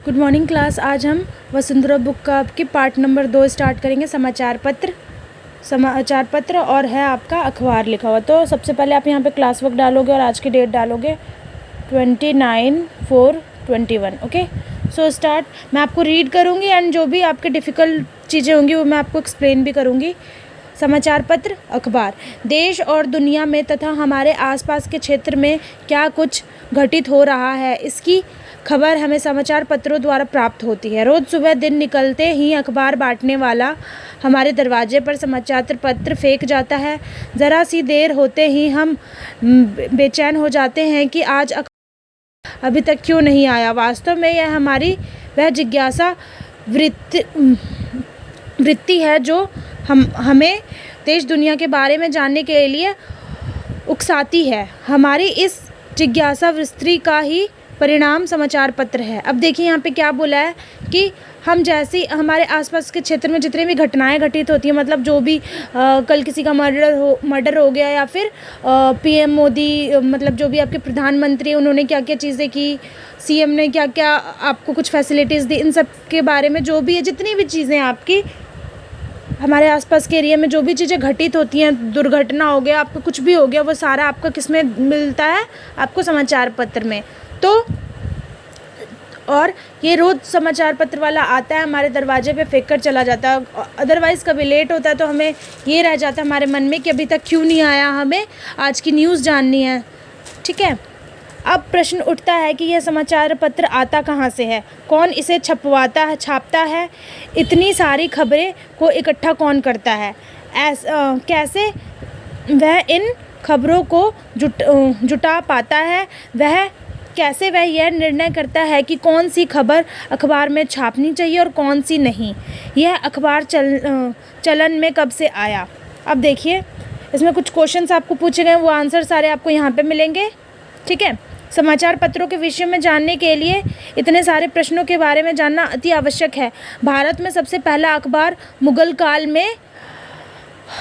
Good morning class. आज हम Vasundhara book का आपके पार्ट नंबर 2 स्टार्ट करेंगे। समाचार पत्र और है आपका अखबार लिखा हुआ। तो सबसे पहले आप यहाँ पे क्लास वर्क डालोगे और आज की डेट डालोगे 29/4/21। Okay, so start. मैं आपको रीड करूँगी एंड जो भी आपके डिफ़िकल्ट चीज़ें होंगी वो मैं आपको एक्सप्लेन भी करूँगी। समाचार पत्र अखबार देश और दुनिया में तथा हमारे आसपास के क्षेत्र में क्या कुछ घटित हो रहा है, इसकी खबर हमें समाचार पत्रों द्वारा प्राप्त होती है। रोज़ सुबह दिन निकलते ही अखबार बांटने वाला हमारे दरवाजे पर समाचार पत्र फेंक जाता है। ज़रा सी देर होते ही हम बेचैन हो जाते हैं कि आज अभी तक क्यों नहीं आया। वास्तव में यह हमारी वह जिज्ञासा वृत्ति है जो हमें देश दुनिया के बारे में जानने के लिए उकसाती है। हमारी इस जिज्ञासा वृत्ति का ही परिणाम समाचार पत्र है। अब देखिए यहाँ पे क्या बोला है कि हम जैसी हमारे आसपास के क्षेत्र में जितनी भी घटनाएं घटित होती हैं, मतलब जो भी कल किसी का मर्डर हो गया या फिर पीएम मोदी, मतलब जो भी आपके प्रधानमंत्री उन्होंने क्या क्या चीज़ें की, सीएम ने क्या क्या आपको कुछ फैसिलिटीज़ दी, इन सब के बारे में जो भी है, जितनी भी चीज़ें आपकी हमारे आसपास के एरिया में जो भी चीज़ें घटित होती हैं, दुर्घटना हो गया, आपको कुछ भी हो गया, वो सारा आपका किस में मिलता है? आपको समाचार पत्र में। तो और ये रोज़ समाचार पत्र वाला आता है, हमारे दरवाजे पे फेंक कर चला जाता है। अदरवाइज़ कभी लेट होता है तो हमें ये रह जाता है हमारे मन में कि अभी तक क्यों नहीं आया, हमें आज की न्यूज़ जाननी है। ठीक है, अब प्रश्न उठता है कि यह समाचार पत्र आता कहाँ से है, कौन इसे छापता है, इतनी सारी खबरें को इकट्ठा कौन करता है, कैसे वह इन खबरों को जुटा पाता है, कैसे वह यह निर्णय करता है कि कौन सी खबर अखबार में छापनी चाहिए और कौन सी नहीं। यह अखबार चलन में कब से आया। अब देखिए इसमें कुछ क्वेश्चंस आपको पूछे गए, वो आंसर सारे आपको यहाँ पे मिलेंगे। ठीक है, समाचार पत्रों के विषय में जानने के लिए इतने सारे प्रश्नों के बारे में जानना अति आवश्यक है। भारत में सबसे पहला अखबार मुगल काल में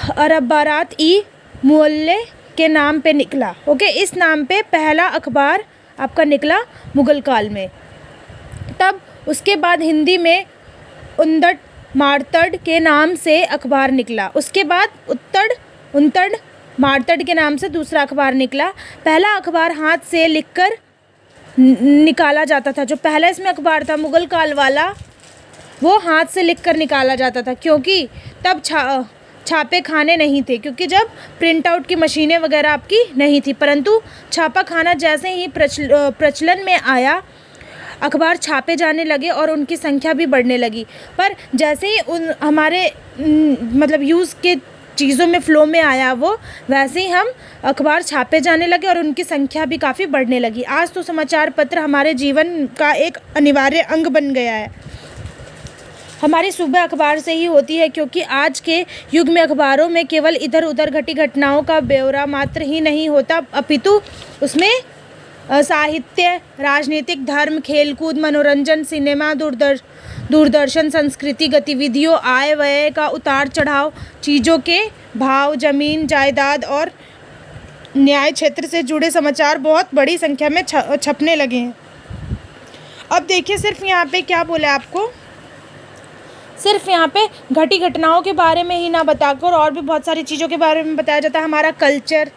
अखबारात-ई-मुअल्ले के नाम पे निकला। ओके, इस नाम पे पहला अखबार आपका निकला मुगल काल में। तब उसके बाद हिंदी में उनदड मारतड़ के नाम से अखबार निकला। उसके बाद उनतड़ मारतड़ के नाम से दूसरा अखबार निकला। पहला अखबार हाथ से लिखकर निकाला जाता था। जो पहला इसमें अखबार था मुगल काल वाला, वो हाथ से लिखकर निकाला जाता था, क्योंकि तब छापे खाने नहीं थे, क्योंकि जब प्रिंट आउट की मशीनें वगैरह आपकी नहीं थी। परंतु छापा खाना जैसे ही प्रचलन में आया, अखबार छापे जाने लगे और उनकी संख्या भी बढ़ने लगी। पर जैसे ही हमारे मतलब यूज़ के चीज़ों में फ़्लो में आया वो, वैसे ही हम अखबार छापे जाने लगे और उनकी संख्या भी काफ़ी बढ़ने लगी। आज तो समाचार पत्र हमारे जीवन का एक अनिवार्य अंग बन गया है। हमारी सुबह अखबार से ही होती है, क्योंकि आज के युग में अखबारों में केवल इधर उधर घटी घटनाओं का ब्यौरा मात्र ही नहीं होता, अपितु उसमें साहित्य, राजनीतिक, धर्म, खेलकूद, मनोरंजन, सिनेमा, दूरदर्शन, संस्कृति, गतिविधियों, आय व्यय का उतार चढ़ाव, चीज़ों के भाव, ज़मीन जायदाद और न्याय क्षेत्र से जुड़े समाचार बहुत बड़ी संख्या में छपने लगे हैं। अब देखिए सिर्फ यहाँ पे क्या बोला है आपको, सिर्फ यहाँ पे घटी घटनाओं के बारे में ही ना बताकर और भी बहुत सारी चीज़ों के बारे में बताया जाता है। हमारा कल्चर,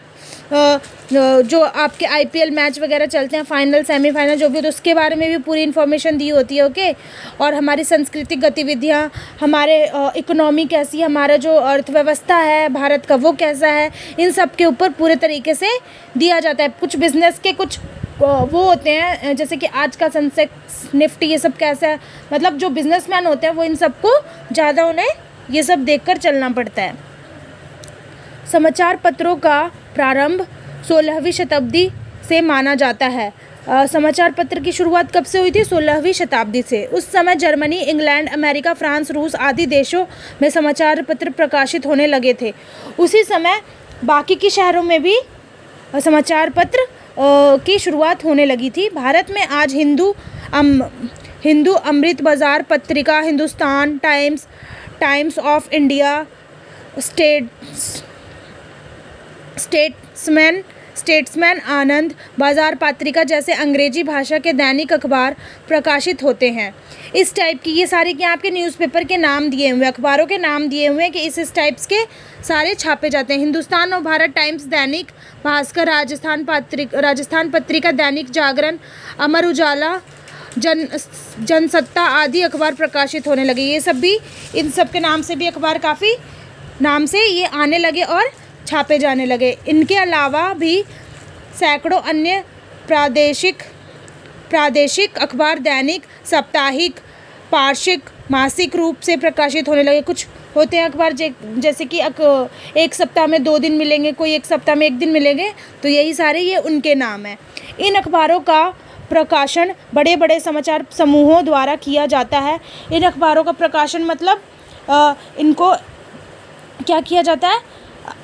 जो आपके आईपीएल मैच वगैरह चलते हैं, फाइनल सेमीफाइनल जो भी, तो उसके बारे में भी पूरी इन्फॉर्मेशन दी होती है। ओके, और हमारी सांस्कृतिक गतिविधियाँ, हमारे इकोनॉमी कैसी है, हमारा जो अर्थव्यवस्था है भारत का वो कैसा है, इन सब के ऊपर पूरे तरीके से दिया जाता है। कुछ बिजनेस के कुछ वो होते हैं, जैसे कि आज का सेंसेक्स, निफ्टी, ये सब कैसा है, मतलब जो बिजनेसमैन होते हैं वो इन सबको ज़्यादा उन्हें ये सब देखकर चलना पड़ता है। समाचार पत्रों का प्रारंभ 16वीं शताब्दी से माना जाता है। समाचार पत्र की शुरुआत कब से हुई थी? 16वीं शताब्दी से। उस समय जर्मनी, इंग्लैंड, अमेरिका, फ्रांस, रूस आदि देशों में समाचार पत्र प्रकाशित होने लगे थे। उसी समय बाकी के शहरों में भी समाचार पत्र की शुरुआत होने लगी थी। भारत में आज Hindu Amrita Bazar Patrika, Hindustan Times, Times of India, Statesman, Statesman, Anand Bazar Patrika जैसे अंग्रेजी भाषा के दैनिक अखबार प्रकाशित होते हैं। इस टाइप की ये सारे क्या आपके न्यूज़पेपर के नाम दिए हुए, अखबारों के नाम दिए हुए हैं कि इस टाइप्स के सारे छापे जाते हैं। हिंदुस्तान और भारत टाइम्स, दैनिक भास्कर, राजस्थान पत्रिका, दैनिक जागरण, अमर उजाला, जनसत्ता आदि अखबार प्रकाशित होने लगे। ये सब भी, इन सब के नाम से भी अखबार काफ़ी नाम से ये आने लगे और छापे जाने लगे। इनके अलावा भी सैकड़ों अन्य प्रादेशिक अखबार दैनिक, साप्ताहिक, पाक्षिक, मासिक रूप से प्रकाशित होने लगे। कुछ होते हैं अखबार जैसे कि एक सप्ताह में 2 दिन मिलेंगे, कोई एक सप्ताह में 1 दिन मिलेंगे, तो यही सारे ये उनके नाम हैं। इन अखबारों का प्रकाशन बड़े बड़े समाचार समूहों द्वारा किया जाता है। इन अखबारों का प्रकाशन मतलब इनको क्या किया जाता है,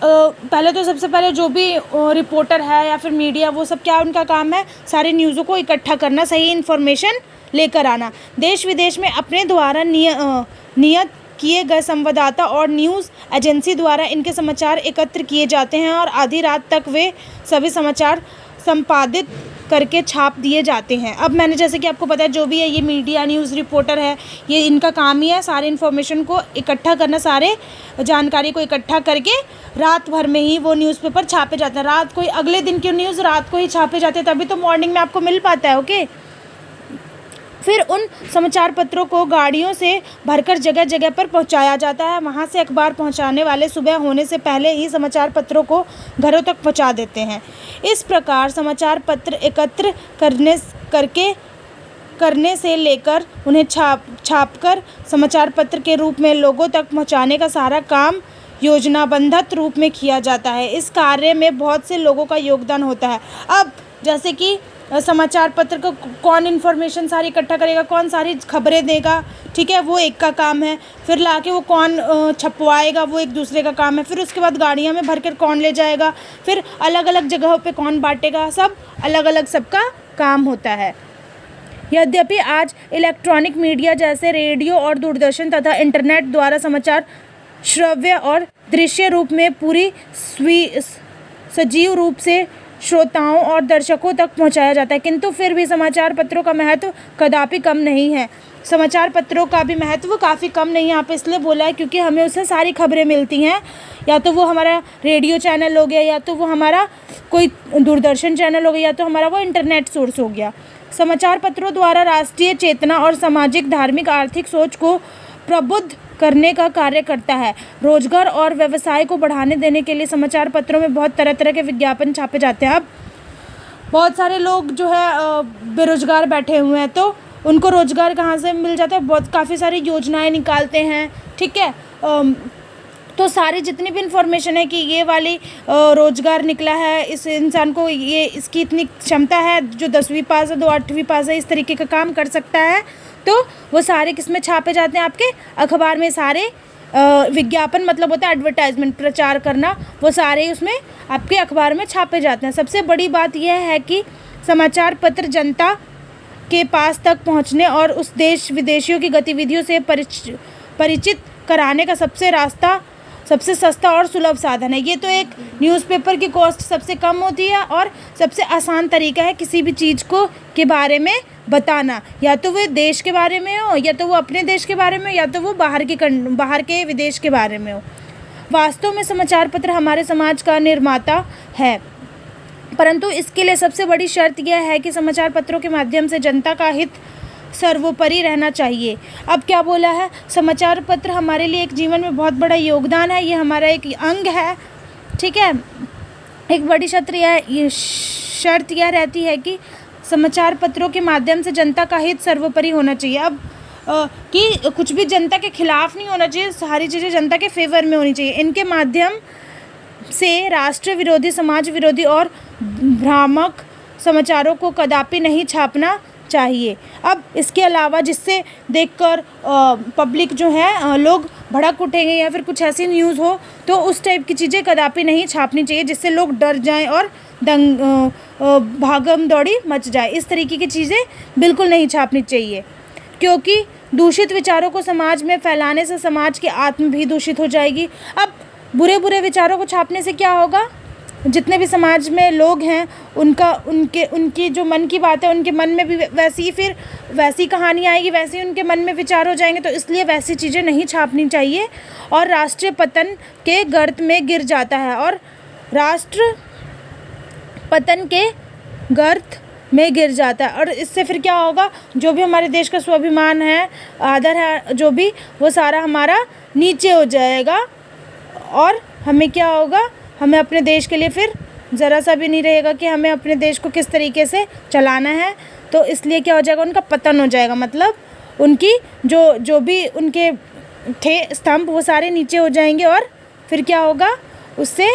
पहले तो सबसे पहले जो भी रिपोर्टर है या फिर मीडिया, वो सब क्या उनका काम है, सारी न्यूज़ों को इकट्ठा करना, सही इन्फॉर्मेशन लेकर आना। देश विदेश में अपने द्वारा नियत किए गए संवाददाता और न्यूज़ एजेंसी द्वारा इनके समाचार एकत्र किए जाते हैं और आधी रात तक वे सभी समाचार संपादित करके छाप दिए जाते हैं। अब मैंने जैसे कि आपको पता है, जो भी है ये मीडिया, न्यूज़ रिपोर्टर है, ये इनका काम ही है सारे इन्फॉर्मेशन को इकट्ठा करना, सारे जानकारी को इकट्ठा करके रात भर में ही वो न्यूज़पेपर छापे जाते हैं। रात को ही, अगले दिन की न्यूज़ रात को ही छापे जाते हैं, तभी तो मॉर्निंग में आपको मिल पाता है। ओके, फिर उन समाचार पत्रों को गाड़ियों से भरकर जगह जगह पर पहुंचाया जाता है। वहां से अखबार पहुंचाने वाले सुबह होने से पहले ही समाचार पत्रों को घरों तक पहुंचा देते हैं। इस प्रकार समाचार पत्र एकत्र करने से लेकर उन्हें छापकर समाचार पत्र के रूप में लोगों तक पहुंचाने का सारा काम योजनाबद्ध रूप में किया जाता है। इस कार्य में बहुत से लोगों का योगदान होता है। अब जैसे कि समाचार पत्र को कौन इन्फॉर्मेशन सारी इकट्ठा करेगा, कौन सारी खबरें देगा, ठीक है, वो एक का काम है। फिर लाके वो कौन छपवाएगा, वो एक दूसरे का काम है। फिर उसके बाद गाड़ियाँ में भरकर कौन ले जाएगा, फिर अलग अलग जगहों पे कौन बांटेगा, सब अलग अलग सबका काम होता है। यद्यपि आज इलेक्ट्रॉनिक मीडिया जैसे रेडियो और दूरदर्शन तथा इंटरनेट द्वारा समाचार श्रव्य और दृश्य रूप में पूरी सजीव रूप से श्रोताओं और दर्शकों तक पहुंचाया जाता है, किंतु फिर भी समाचार पत्रों का महत्व कदापि कम नहीं है। समाचार पत्रों का भी महत्व काफ़ी कम नहीं है। यहाँ पे इसलिए बोला है क्योंकि हमें उससे सारी खबरें मिलती हैं, या तो वो हमारा रेडियो चैनल हो गया, या तो वो हमारा कोई दूरदर्शन चैनल हो गया, या तो हमारा वो इंटरनेट सोर्स हो गया। समाचार पत्रों द्वारा राष्ट्रीय चेतना और सामाजिक, धार्मिक, आर्थिक सोच को प्रबुद्ध करने का कार्य करता है। रोजगार और व्यवसाय को बढ़ाने देने के लिए समाचार पत्रों में बहुत तरह तरह के विज्ञापन छापे जाते हैं। अब बहुत सारे लोग जो है बेरोजगार बैठे हुए हैं, तो उनको रोजगार कहाँ से मिल जाता है, बहुत काफ़ी सारी योजनाएं निकालते हैं, ठीक है। तो सारी जितनी भी इन्फॉर्मेशन है कि ये वाली रोजगार निकला है, इस इंसान को ये इसकी इतनी क्षमता है, जो 10वीं पास है, 8वीं पास है, इस तरीके का काम कर सकता है, तो वो सारे किस में छापे जाते हैं, आपके अखबार में। सारे विज्ञापन मतलब होता है एडवर्टाइजमेंट, प्रचार करना, वो सारे उसमें आपके अखबार में छापे जाते हैं। सबसे बड़ी बात यह है कि समाचार पत्र जनता के पास तक पहुंचने और उस देश विदेशियों की गतिविधियों से परिचित कराने का सबसे सस्ता और सुलभ साधन है। ये तो एक न्यूज़पेपर की कॉस्ट सबसे कम होती है और सबसे आसान तरीका है किसी भी चीज़ को के बारे में बताना, या तो वो देश के बारे में हो, या तो वो अपने देश के बारे में, या तो वो बाहर के विदेश के बारे में हो। वास्तव में समाचार पत्र हमारे समाज का निर्माता है, परंतु इसके लिए सबसे बड़ी शर्त यह है कि समाचार पत्रों के माध्यम से जनता का हित सर्वोपरि रहना चाहिए। अब क्या बोला है, समाचार पत्र हमारे लिए एक जीवन में बहुत बड़ा योगदान है, ये हमारा एक अंग है, ठीक है। एक बड़ी शर्त यह रहती है कि समाचार पत्रों के माध्यम से जनता का हित सर्वोपरि होना चाहिए। अब कि कुछ भी जनता के खिलाफ नहीं होना चाहिए, सारी चीज़ें जनता के फेवर में होनी चाहिए। इनके माध्यम से राष्ट्र विरोधी, समाज विरोधी और भ्रामक समाचारों को कदापि नहीं छापना चाहिए। अब इसके अलावा जिससे देखकर पब्लिक जो है लोग भड़क उठेंगे या फिर कुछ ऐसी न्यूज़ हो, तो उस टाइप की चीज़ें कदापि नहीं छापनी चाहिए जिससे लोग डर जाएं और भागम दौड़ी मच जाए। इस तरीके की चीज़ें बिल्कुल नहीं छापनी चाहिए, क्योंकि दूषित विचारों को समाज में फैलाने से समाज की आत्मा भी दूषित हो जाएगी। अब बुरे बुरे विचारों को छापने से क्या होगा, जितने भी समाज में लोग हैं उनकी जो मन की बात है उनके मन में भी वैसी कहानी आएगी, वैसे ही उनके मन में विचार हो जाएंगे। तो इसलिए वैसी चीज़ें नहीं छापनी चाहिए और राष्ट्र पतन के गर्त में गिर जाता है और राष्ट्र पतन के गर्त में गिर जाता है। और इससे फिर क्या होगा, जो भी हमारे देश का स्वाभिमान है, आदर है, जो भी, वो सारा हमारा नीचे हो जाएगा और हमें क्या होगा, हमें अपने देश के लिए फिर ज़रा सा भी नहीं रहेगा कि हमें अपने देश को किस तरीके से चलाना है। तो इसलिए क्या हो जाएगा, उनका पतन हो जाएगा, मतलब उनकी जो भी उनके थे स्तंभ वो सारे नीचे हो जाएंगे और फिर क्या होगा, उससे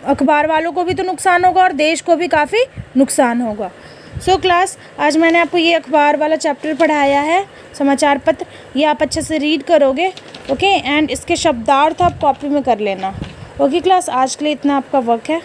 अखबार वालों को भी तो नुकसान होगा और देश को भी काफ़ी नुकसान होगा। सो क्लास, आज मैंने आपको ये अखबार वाला चैप्टर पढ़ाया है, समाचार पत्र, ये आप अच्छे से रीड करोगे, ओके। एंड इसके शब्दार्थ आप कॉपी में कर लेना, ओके क्लास। आज के लिए इतना आपका वर्क है।